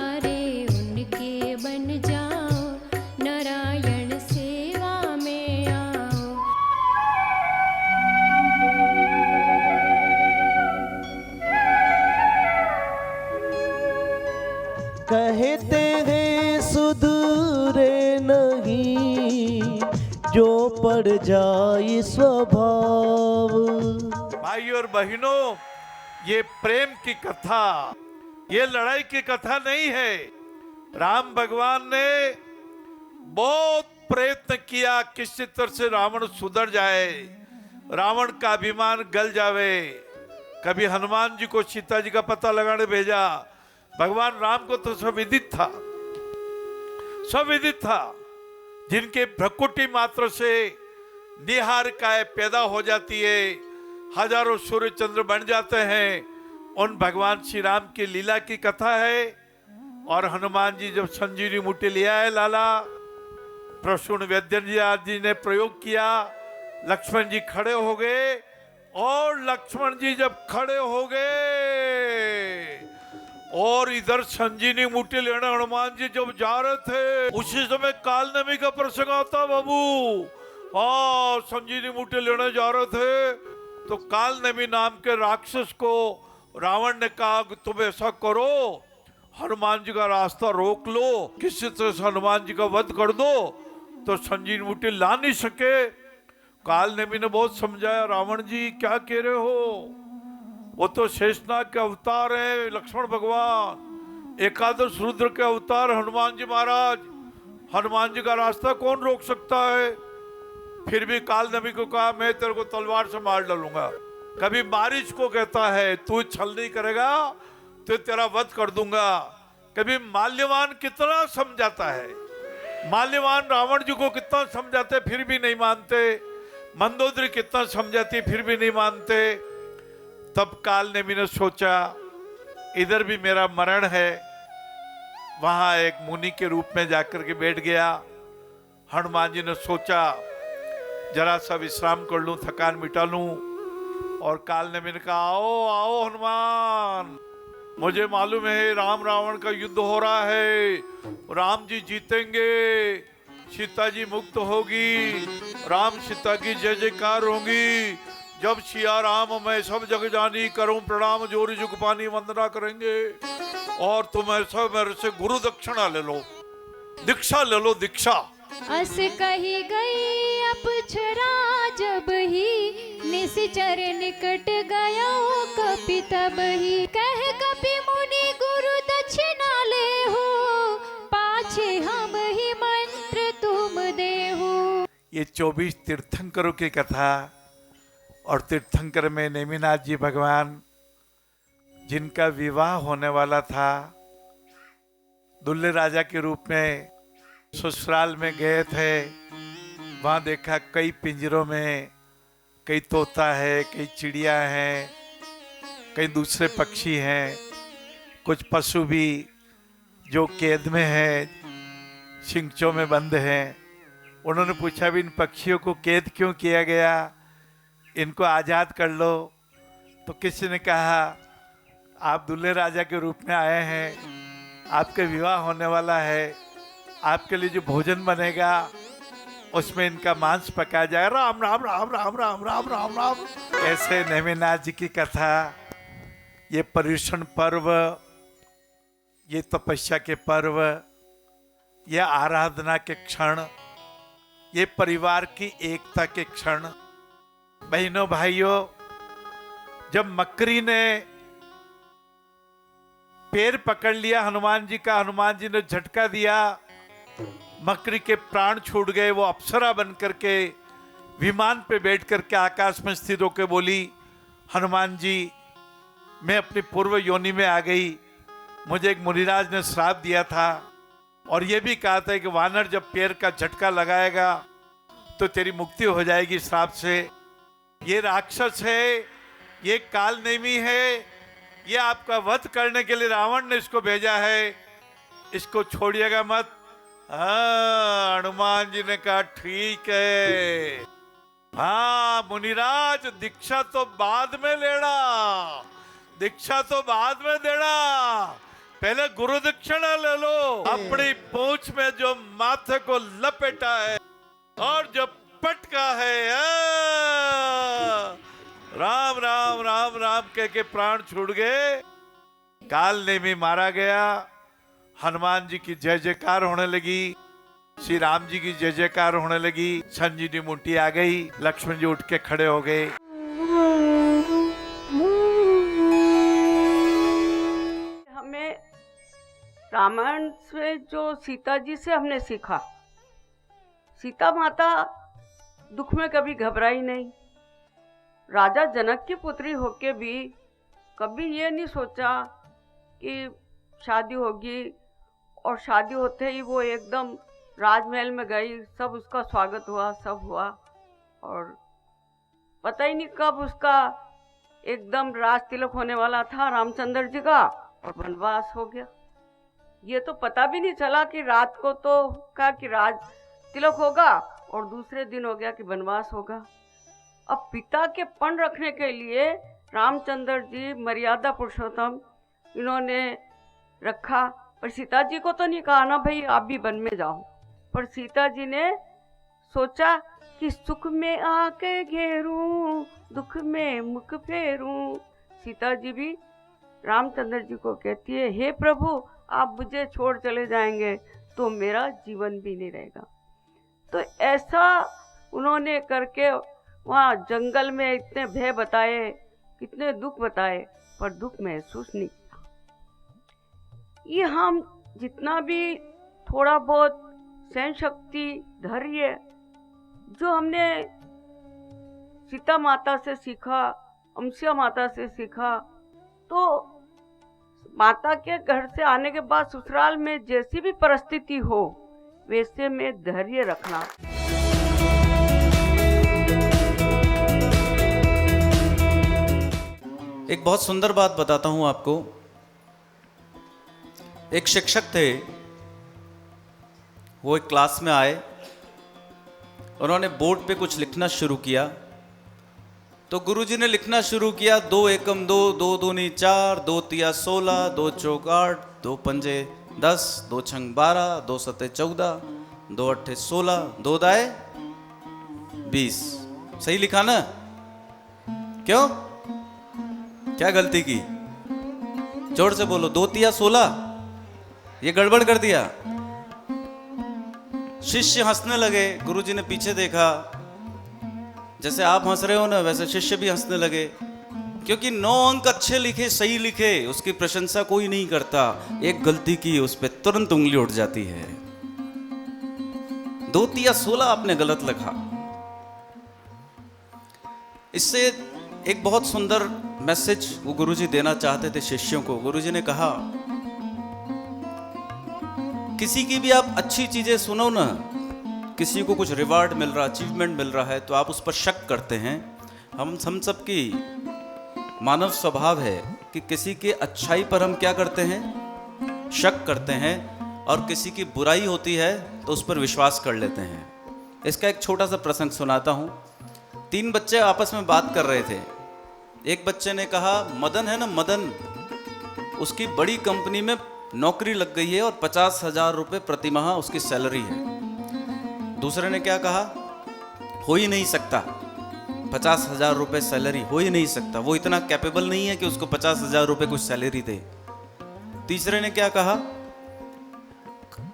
अवतारे उनके बन जाओ, नारायण सेवा में आओ। कहते हैं सुधरे नहीं जो पड़ जाए स्वभाव। भाई और बहनों, ये प्रेम की कथा, ये लड़ाई की कथा नहीं है। राम भगवान ने बहुत प्रयत्न किया किसी तरह से रावण सुधर जाए, रावण का अभिमान गल जावे। कभी हनुमान जी को सीता जी का पता लगाने भेजा। भगवान राम को तो सब विदित था, सब विदित था। जिनके भ्रकुटी मात्र से निहार काय पैदा हो जाती है, हजारों सूर्य चंद्र बन जाते हैं, उन भगवान श्री राम की लीला की कथा है। और हनुमान जी जब संजीवनी बूटी लिया है लाला, प्रसून वैद्य जी ने प्रयोग किया, लक्ष्मण जी खड़े हो गए। और लक्ष्मण जी जब खड़े हो गए और इधर संजीवनी बूटी लेने हनुमान जी जब जा रहे थे, उसी समय काल नमी का प्रसंग आता बाबू। हाँ, संजीवनी बूटी लेने जा रहे थे तो काल नमी नाम के राक्षस को रावण ने कहा कि तुम ऐसा करो, हनुमान जी का रास्ता रोक लो, किसी तरह से हनुमान जी का वध कर दो। तो संजीवनी बूटी ला नहीं सके। काल नमी ने बहुत समझाया, रावण जी क्या कह रहे हो, वो तो शेषनाग के अवतार है लक्ष्मण भगवान, एकादश रुद्र के अवतार हनुमान जी महाराज, हनुमान जी का रास्ता कौन रोक सकता है। फिर भी काल नबी को कहा, मैं तेरे को तलवार से मार डालूंगा। कभी बारिश को कहता है, तू छल नहीं करेगा तो तेरा वध कर दूंगा। कभी माल्यवान कितना समझाता है, माल्यवान रावण जी को कितना समझाते फिर भी नहीं मानते, मंदोदरी कितना समझाती फिर भी नहीं मानते। तब काल नबी ने सोचा इधर भी मेरा मरण है। वहां एक मुनि के रूप में जाकर के बैठ गया। हनुमान जी ने सोचा जरा सा विश्राम कर लूं, थकान मिटा लूं। और काल नबी ने कहा, आओ आओ हनुमान, मुझे मालूम है राम रावण का युद्ध हो रहा है, राम जी जीतेंगे, सीता जी मुक्त होगी, राम सीता की जय जयकार होगी। जब सिया राम मैं सब जग जानी, करूं प्रणाम जोरी जुग पानी, वंदना करेंगे। और तुम ऐसा मेरे से गुरु दक्षिणा ले लो, दीक्षा ले लो, दीक्षा। अस कही गई अप्सरा जब ही, निश्चर निकट गया कपि तब ही। कह कपि मुनि गुरु दक्षिणा ले हो, पाछे हम ही मंत्र तुम दे हो। ये 24 तीर्थंकरों की कथा। और तीर्थंकर में नेमिनाथ जी भगवान, जिनका विवाह होने वाला था, दुल्हे राजा के रूप में ससुराल में गए थे। वहां देखा कई पिंजरों में कई तोता है, कई चिड़िया हैं, कई दूसरे पक्षी हैं, कुछ पशु भी जो कैद में हैं, शिंगचों में बंद हैं। उन्होंने पूछा भी इन पक्षियों को कैद क्यों किया गया, इनको आज़ाद कर लो। तो किसी ने कहा, आप दुल्हे राजा के रूप में आए हैं, आपके विवाह होने वाला है, आपके लिए जो भोजन बनेगा उसमें इनका मांस पकाया जाएगा। राम राम राम राम राम राम राम राम। ऐसे नेमिनाथ जी की कथा, ये पर्युषण पर्व, ये तपस्या के पर्व, ये आराधना के क्षण, ये परिवार की एकता के क्षण। बहनों भाइयों, जब मकरी ने पैर पकड़ लिया हनुमान जी का, हनुमान जी ने झटका दिया, मकरी के प्राण छूट गए। वो अप्सरा बन करके विमान पे बैठ करके आकाश में स्थिर होकर बोली, हनुमान जी मैं अपनी पूर्व योनि में आ गई। मुझे एक मुनिराज ने श्राप दिया था और ये भी कहा था कि वानर जब पैर का झटका लगाएगा तो तेरी मुक्ति हो जाएगी श्राप से। ये राक्षस है, ये काल नेमी है, ये आपका वध करने के लिए रावण ने इसको भेजा है, इसको छोड़िएगा मत। हाँ, हनुमान जी ने कहा ठीक है। हाँ मुनिराज, दीक्षा तो बाद में लेना, दीक्षा तो बाद में देना, पहले गुरु दक्षिणा ले लो। अपनी पूंछ में जो माथे को लपेटा है और जो पटका है, राम राम राम राम कह के प्राण छूट गए। काल ने भी मारा गया। हनुमान जी की जय जयकार होने लगी, श्री राम जी की जय जयकार होने लगी। संजीवनी बूटी आ गई, लक्ष्मण जी उठ के खड़े हो गए। हमें रामायण से जो सीता जी से हमने सीखा, सीता माता दुख में कभी घबराई नहीं। राजा जनक की पुत्री होके भी कभी ये नहीं सोचा कि शादी होगी, और शादी होते ही वो एकदम राजमहल में गई, सब उसका स्वागत हुआ, सब हुआ, और पता ही नहीं कब उसका एकदम राज तिलक होने वाला था रामचंद्र जी का, और वनवास हो गया। ये तो पता भी नहीं चला कि रात को तो कहा कि राज तिलक होगा और दूसरे दिन हो गया कि वनवास होगा। अब पिता के पण रखने के लिए रामचंद्र जी मर्यादा पुरुषोत्तम इन्होंने रखा, पर सीता जी को तो नहीं कहा ना भाई आप भी वन में जाओ। पर सीता जी ने सोचा कि सुख में आके घेरूं, दुख में मुख फेरूं। सीता जी भी रामचंद्र जी को कहती है, हे प्रभु आप मुझे छोड़ चले जाएंगे तो मेरा जीवन भी नहीं रहेगा। तो ऐसा उन्होंने करके वहाँ जंगल में इतने भय बताए, कितने दुख बताए, पर दुख महसूस नहीं किया। ये हम जितना भी थोड़ा बहुत सहन शक्ति, धैर्य जो हमने सीता माता से सीखा, अमसिया माता से सीखा, तो माता के घर से आने के बाद ससुराल में जैसी भी परिस्थिति हो वैसे में धैर्य रखना। एक बहुत सुंदर बात बताता हूं आपको। एक शिक्षक थे, वो एक क्लास में आए, उन्होंने बोर्ड पे कुछ लिखना शुरू किया। तो गुरुजी ने लिखना शुरू किया, 2 एकम 2, 2 दूनी 4, 2 तिया 16, 2 चौक 8, 2 पंजे 10, 2 छंग 12, 2 सते 14, 2 अट्ठे 16, 2 दाए 20। सही लिखा ना? क्यों, क्या गलती की? जोर से बोलो। 2 तिया 16, ये गड़बड़ कर दिया। शिष्य हंसने लगे। गुरुजी ने पीछे देखा, जैसे आप हंस रहे हो ना वैसे शिष्य भी हंसने लगे, क्योंकि 9 अंक अच्छे लिखे, सही लिखे, उसकी प्रशंसा कोई नहीं करता। एक गलती की उस पर तुरंत उंगली उठ जाती है। 2 तिया 16 आपने गलत लिखा। इससे एक बहुत सुंदर मैसेज वो गुरुजी देना चाहते थे शिष्यों को। गुरुजी ने कहा, किसी की भी आप अच्छी चीजें सुनो ना, किसी को कुछ रिवार्ड मिल रहा, अचीवमेंट मिल रहा है, तो आप उस पर शक करते हैं। हम सब की मानव स्वभाव है कि किसी के अच्छाई पर हम क्या करते हैं, शक करते हैं, और किसी की बुराई होती है तो उस पर विश्वास कर लेते हैं। इसका एक छोटा सा प्रसंग सुनाता हूँ। 3 बच्चे आपस में बात कर रहे थे। एक बच्चे ने कहा, मदन है ना मदन, उसकी बड़ी कंपनी में नौकरी लग गई है और 50,000 रुपये प्रति माह उसकी सैलरी है। दूसरे ने क्या कहा, हो ही नहीं सकता, 50,000 रुपये सैलरी हो ही नहीं सकता, वो इतना कैपेबल नहीं है कि उसको 50,000 रुपये कुछ सैलरी दे। तीसरे ने क्या कहा,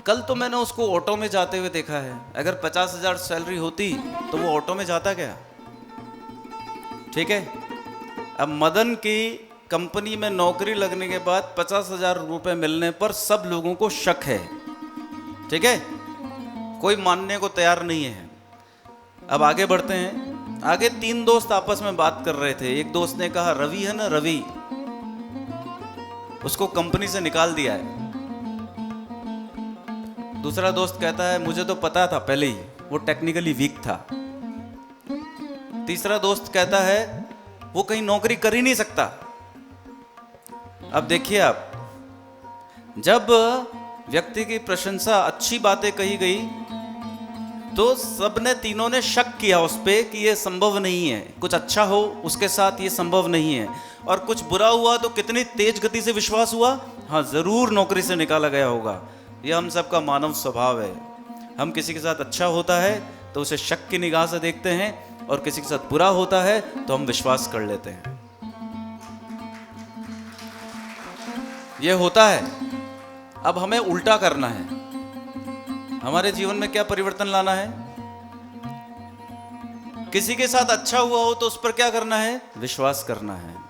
कल तो मैंने उसको ऑटो में जाते हुए देखा है, अगर 50,000 सैलरी होती तो वो ऑटो में जाता क्या? ठीक है। अब मदन की कंपनी में नौकरी लगने के बाद 50,000 रुपये मिलने पर सब लोगों को शक है। ठीक है, कोई मानने को तैयार नहीं है। अब आगे बढ़ते हैं। आगे 3 दोस्त आपस में बात कर रहे थे। एक दोस्त ने कहा, रवि है ना रवि, उसको कंपनी से निकाल दिया है। दूसरा दोस्त कहता है, मुझे तो पता था पहले ही, वो टेक्निकली वीक था। तीसरा दोस्त कहता है, वो कहीं नौकरी कर ही नहीं सकता। अब देखिए आप, जब व्यक्ति की प्रशंसा, अच्छी बातें कही गई तो सबने, तीनों ने शक किया उस पे कि ये संभव नहीं है, कुछ अच्छा हो उसके साथ ये संभव नहीं है, और कुछ बुरा हुआ तो कितनी तेज गति से विश्वास हुआ, हाँ ज़रूर नौकरी से निकाला गया होगा। यह हम सबका मानव स्वभाव है। हम किसी के साथ अच्छा होता है तो उसे शक की निगाह से देखते हैं, और किसी के साथ बुरा होता है तो हम विश्वास कर लेते हैं। यह होता है। अब हमें उल्टा करना है। हमारे जीवन में क्या परिवर्तन लाना है? किसी के साथ अच्छा हुआ हो तो उस पर क्या करना है? विश्वास करना है।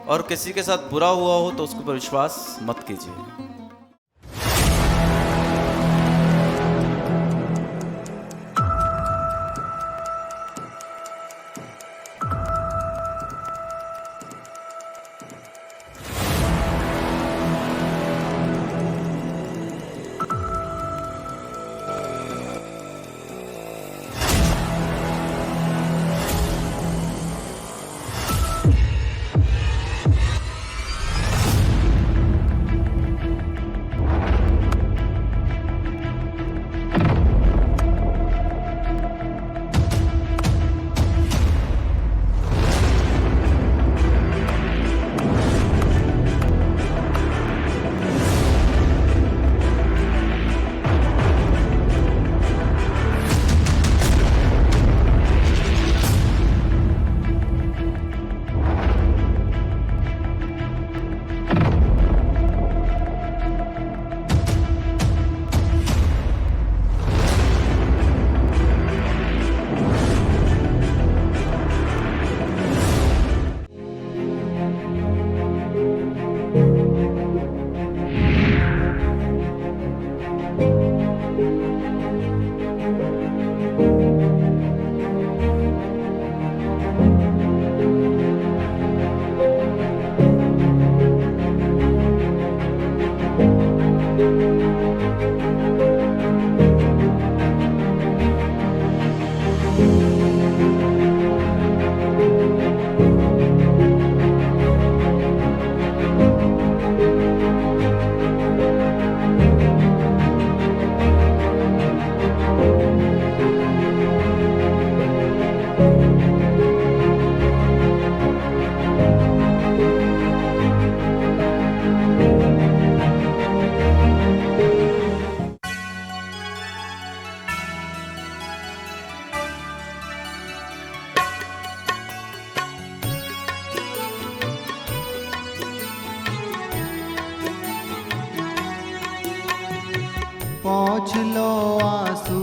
और किसी के साथ बुरा हुआ हो तो उसके ऊपर विश्वास मत कीजिए। पहुँच लो आंसू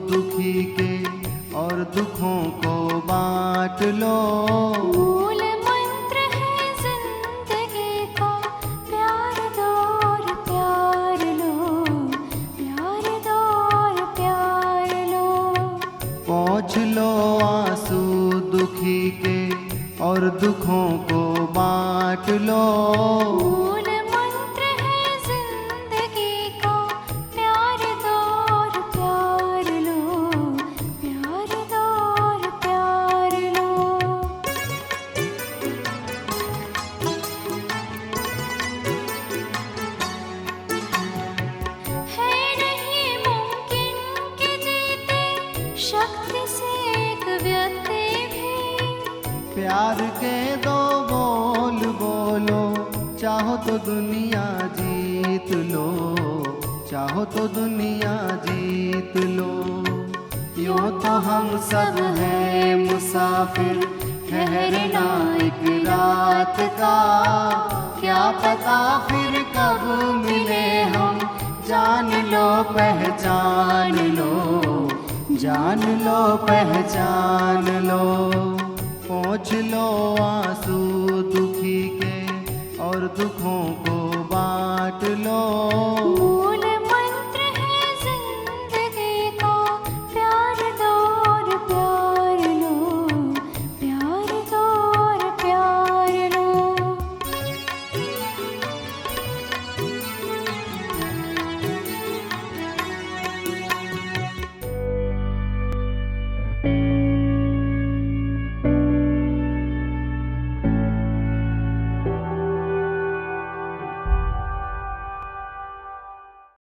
दुखी के और दुखों को बांट लो। मूल मंत्र है जिंदगी का, प्यार दो और प्यार लो, प्यार दो और प्यार लो। पहुँच लो आंसू दुखी के और दुखों को बांट लो। मूल मंत्र है जिंदगी का, प्यार दो और प्यार लो, प्यार दो और प्यार लो। है नहीं मुमकिन कि जीते शक्ति से एक व्यक्ति भी। प्यार के दो बोल बोलो, चाहो तो दुनिया जीत लो, चाहो तो दुनिया जीत लो। यूं तो हम सब हैं मुसाफिर, ठहरना एक रात का। क्या पता फिर कब मिले हम, जान लो पहचान लो, जान लो पहचान लो। पहुँच लो आंसू दुखी के और दुखों